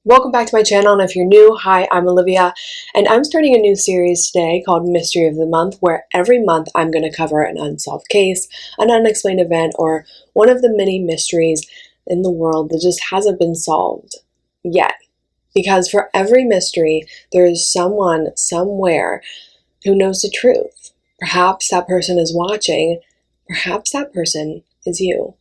Welcome back to my channel, and if you're new, hi, I'm Olivia, and I'm starting a new series today called Mystery of the Month, where every month I'm going to cover an unsolved case, an unexplained event, or one of the many mysteries in the world that just hasn't been solved yet. Because for every mystery, there is someone somewhere who knows the truth. Perhaps that person is watching, perhaps that person is you.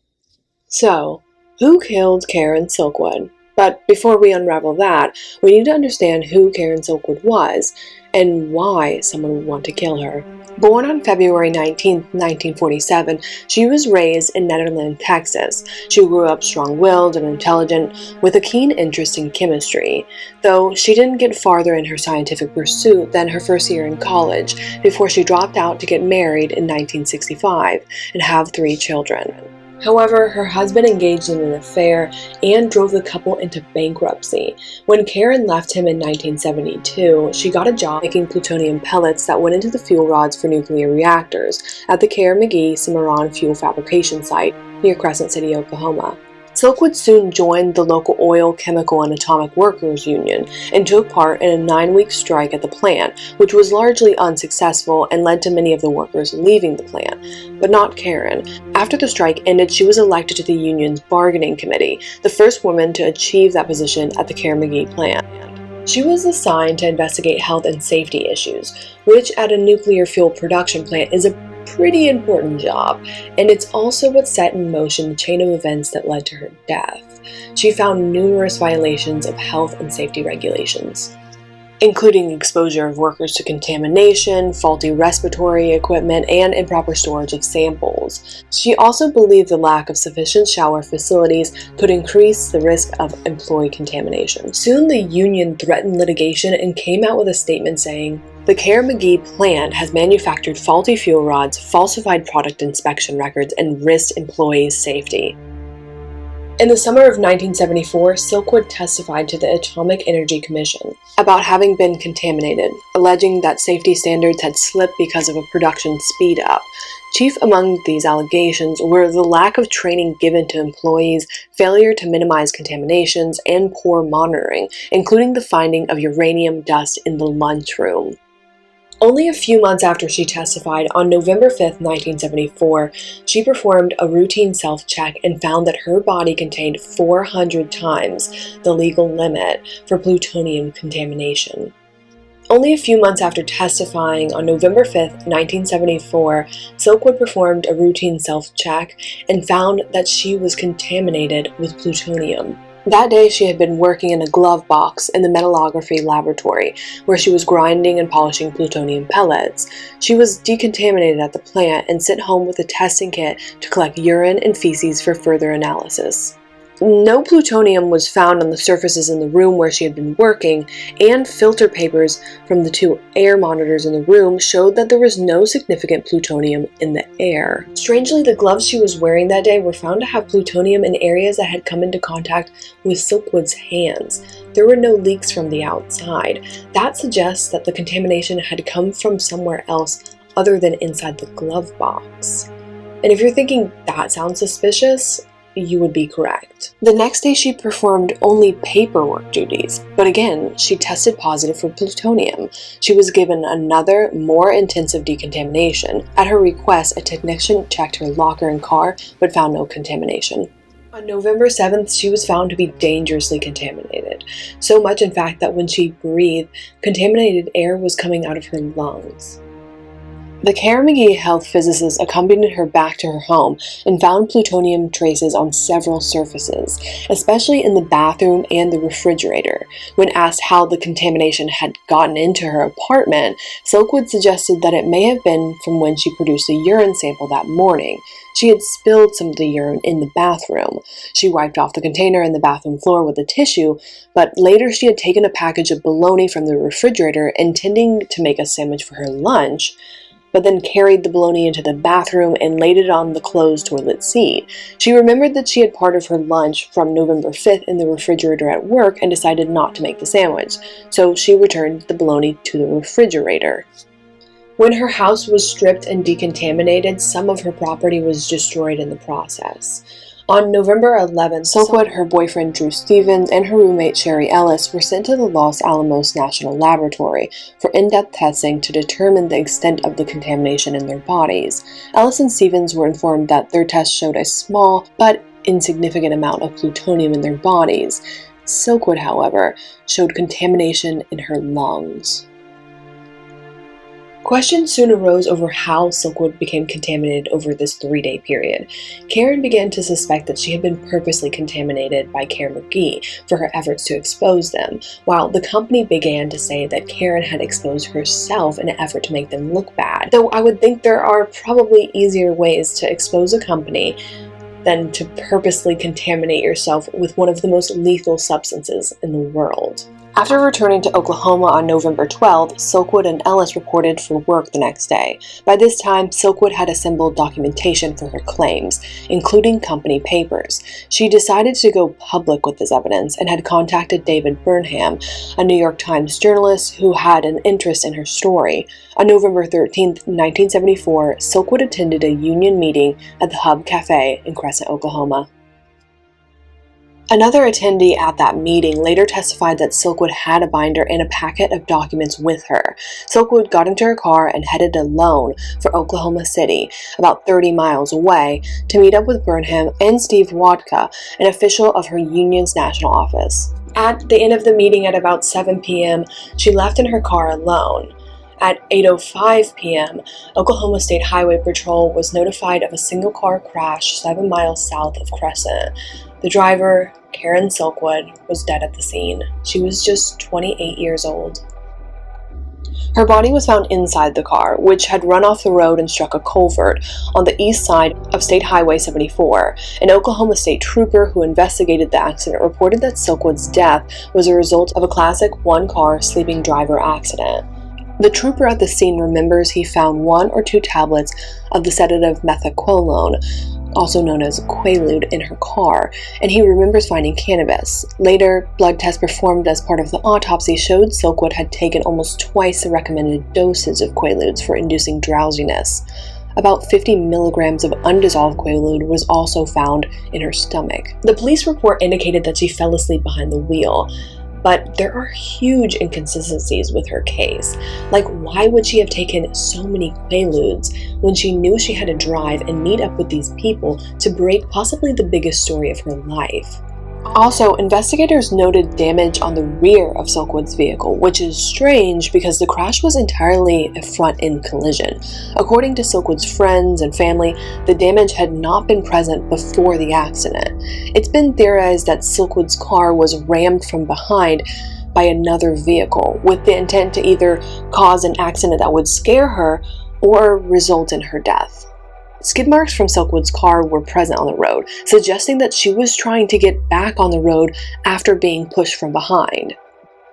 So, who killed Karen Silkwood? But before we unravel that, we need to understand who Karen Silkwood was and why someone would want to kill her. Born on February 19, 1947, she was raised in Nederland, Texas. She grew up strong-willed and intelligent with a keen interest in chemistry, though she didn't get farther in her scientific pursuit than her first year in college before she dropped out to get married in 1965 and have 3 children. However, her husband engaged in an affair and drove the couple into bankruptcy. When Karen left him in 1972, she got a job making plutonium pellets that went into the fuel rods for nuclear reactors at the Carnegie Cimarron fuel fabrication site near Crescent City, Oklahoma. Silkwood soon joined the local oil, chemical, and atomic workers union and took part in a 9-week strike at the plant, which was largely unsuccessful and led to many of the workers leaving the plant, but not Karen. After the strike ended, she was elected to the union's bargaining committee, the first woman to achieve that position at the Carnegie plant. She was assigned to investigate health and safety issues, which at a nuclear fuel production plant is a pretty important job, and it's also what set in motion the chain of events that led to her death. She found numerous violations of health and safety regulations, including exposure of workers to contamination, faulty respiratory equipment, and improper storage of samples. She also believed the lack of sufficient shower facilities could increase the risk of employee contamination. Soon the union threatened litigation and came out with a statement saying, "The Carnegie plant has manufactured faulty fuel rods, falsified product inspection records, and risked employees' safety." In the summer of 1974, Silkwood testified to the Atomic Energy Commission about having been contaminated, alleging that safety standards had slipped because of a production speed-up. Chief among these allegations were the lack of training given to employees, failure to minimize contaminations, and poor monitoring, including the finding of uranium dust in the lunchroom. Only a few months after she testified, on November 5, 1974, she performed a routine self-check and found that her body contained 400 times the legal limit for plutonium contamination. Only a few months after testifying on November 5, 1974, Silkwood performed a routine self-check and found that she was contaminated with plutonium. That day, she had been working in a glove box in the metallurgy laboratory, where she was grinding and polishing plutonium pellets. She was decontaminated at the plant and sent home with a testing kit to collect urine and feces for further analysis. No plutonium was found on the surfaces in the room where she had been working, and filter papers from the 2 air monitors in the room showed that there was no significant plutonium in the air. Strangely, the gloves she was wearing that day were found to have plutonium in areas that had come into contact with Silkwood's hands. There were no leaks from the outside. That suggests that the contamination had come from somewhere else other than inside the glove box. And if you're thinking that sounds suspicious, you would be correct. The next day she performed only paperwork duties, but again, she tested positive for plutonium. She was given another, more intensive decontamination. At her request, a technician checked her locker and car, but found no contamination. On November 7th, she was found to be dangerously contaminated. So much, in fact, that when she breathed, contaminated air was coming out of her lungs. The Carnegie health physicist accompanied her back to her home and found plutonium traces on several surfaces, especially in the bathroom and the refrigerator. When asked how the contamination had gotten into her apartment, Silkwood suggested that it may have been from when she produced a urine sample that morning. She had spilled some of the urine in the bathroom. She wiped off the container in the bathroom floor with a tissue, but later she had taken a package of bologna from the refrigerator intending to make a sandwich for her lunch, but then carried the bologna into the bathroom and laid it on the closed toilet seat. She remembered that she had part of her lunch from November 5th in the refrigerator at work and decided not to make the sandwich, so she returned the bologna to the refrigerator. When her house was stripped and decontaminated, some of her property was destroyed in the process. On November 11th, Silkwood, her boyfriend Drew Stevens, and her roommate Sherry Ellis were sent to the Los Alamos National Laboratory for in-depth testing to determine the extent of the contamination in their bodies. Ellis and Stevens were informed that their tests showed a small but insignificant amount of plutonium in their bodies. Silkwood, however, showed contamination in her lungs. Questions soon arose over how Silkwood became contaminated over this 3-day period. Karen began to suspect that she had been purposely contaminated by Karen McGee for her efforts to expose them, while the company began to say that Karen had exposed herself in an effort to make them look bad. Though I would think there are probably easier ways to expose a company than to purposely contaminate yourself with one of the most lethal substances in the world. After returning to Oklahoma on November 12th, Silkwood and Ellis reported for work the next day. By this time, Silkwood had assembled documentation for her claims, including company papers. She decided to go public with this evidence and had contacted David Burnham, a New York Times journalist who had an interest in her story. On November 13th, 1974, Silkwood attended a union meeting at the Hub Cafe in Crescent, Oklahoma. Another attendee at that meeting later testified that Silkwood had a binder and a packet of documents with her. Silkwood got into her car and headed alone for Oklahoma City, about 30 miles away, to meet up with Burnham and Steve Wodka, an official of her union's national office. At the end of the meeting at about 7 p.m., she left in her car alone. At 8:05 p.m., Oklahoma State Highway Patrol was notified of a single-car crash 7 miles south of Crescent. The driver, Karen Silkwood, was dead at the scene. She was just 28 years old. Her body was found inside the car, which had run off the road and struck a culvert on the east side of State Highway 74. An Oklahoma State trooper who investigated the accident reported that Silkwood's death was a result of a classic one-car sleeping driver accident. The trooper at the scene remembers he found 1 or 2 tablets of the sedative methaqualone, also known as Quaalude, in her car, and he remembers finding cannabis. Later, blood tests performed as part of the autopsy showed Silkwood had taken almost twice the recommended dosage of Quaaludes for inducing drowsiness. About 50 milligrams of undissolved Quaalude was also found in her stomach. The police report indicated that she fell asleep behind the wheel. But there are huge inconsistencies with her case. Like, why would she have taken so many Quaaludes when she knew she had to drive and meet up with these people to break possibly the biggest story of her life? Also, investigators noted damage on the rear of Silkwood's vehicle, which is strange because the crash was entirely a front-end collision. According to Silkwood's friends and family, the damage had not been present before the accident. It's been theorized that Silkwood's car was rammed from behind by another vehicle, with the intent to either cause an accident that would scare her or result in her death. Skid marks from Silkwood's car were present on the road, suggesting that she was trying to get back on the road after being pushed from behind.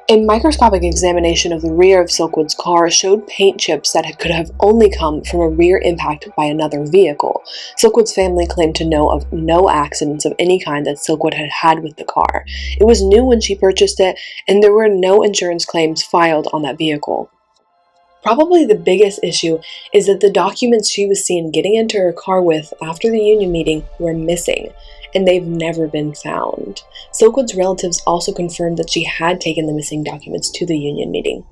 A microscopic examination of the rear of Silkwood's car showed paint chips that could have only come from a rear impact by another vehicle. Silkwood's family claimed to know of no accidents of any kind that Silkwood had had with the car. It was new when she purchased it, and there were no insurance claims filed on that vehicle. Probably the biggest issue is that the documents she was seen getting into her car with after the union meeting were missing, and they've never been found. Silkwood's relatives also confirmed that she had taken the missing documents to the union meeting,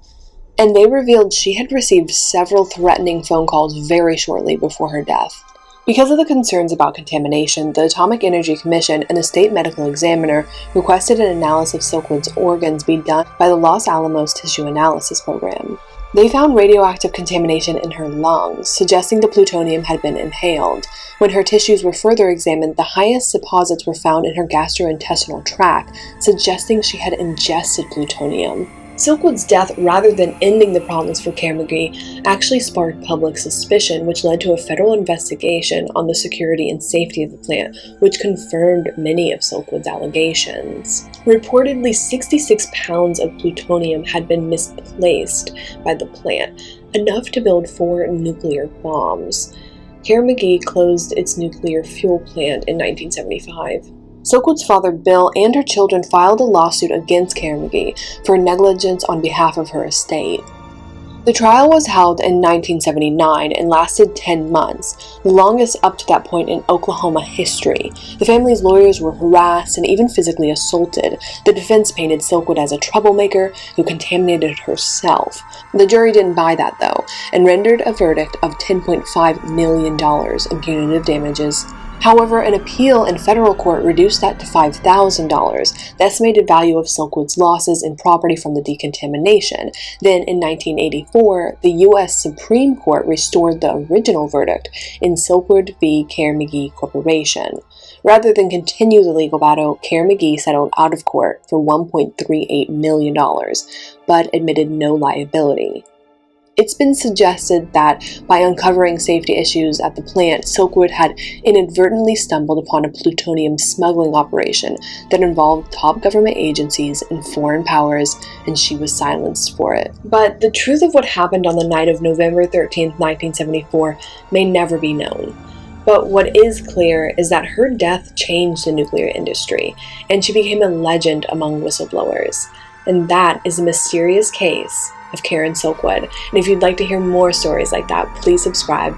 and they revealed she had received several threatening phone calls very shortly before her death. Because of the concerns about contamination, the Atomic Energy Commission and the state medical examiner requested an analysis of Silkwood's organs be done by the Los Alamos Tissue Analysis Program. They found radioactive contamination in her lungs, suggesting the plutonium had been inhaled. When her tissues were further examined, the highest deposits were found in her gastrointestinal tract, suggesting she had ingested plutonium. Silkwood's death, rather than ending the problems for Karen McGee, actually sparked public suspicion, which led to a federal investigation on the security and safety of the plant, which confirmed many of Silkwood's allegations. Reportedly, 66 pounds of plutonium had been misplaced by the plant, enough to build 4 nuclear bombs. Karen McGee closed its nuclear fuel plant in 1975. Silkwood's father, Bill, and her children filed a lawsuit against Karen McGee for negligence on behalf of her estate. The trial was held in 1979 and lasted 10 months, the longest up to that point in Oklahoma history. The family's lawyers were harassed and even physically assaulted. The defense painted Silkwood as a troublemaker who contaminated herself. The jury didn't buy that though, and rendered a verdict of $10.5 million in punitive damages. However, an appeal in federal court reduced that to $5,000, the estimated value of Silkwood's losses in property from the decontamination. Then, in 1984, the U.S. Supreme Court restored the original verdict in Silkwood v. Kerr-McGee Corporation. Rather than continue the legal battle, Kerr-McGee settled out of court for $1.38 million, but admitted no liability. It's been suggested that by uncovering safety issues at the plant, Silkwood had inadvertently stumbled upon a plutonium smuggling operation that involved top government agencies and foreign powers, and she was silenced for it. But the truth of what happened on the night of November 13, 1974 may never be known. But what is clear is that her death changed the nuclear industry, and she became a legend among whistleblowers. And that is the mysterious case of Karen Silkwood. And if you'd like to hear more stories like that, please subscribe.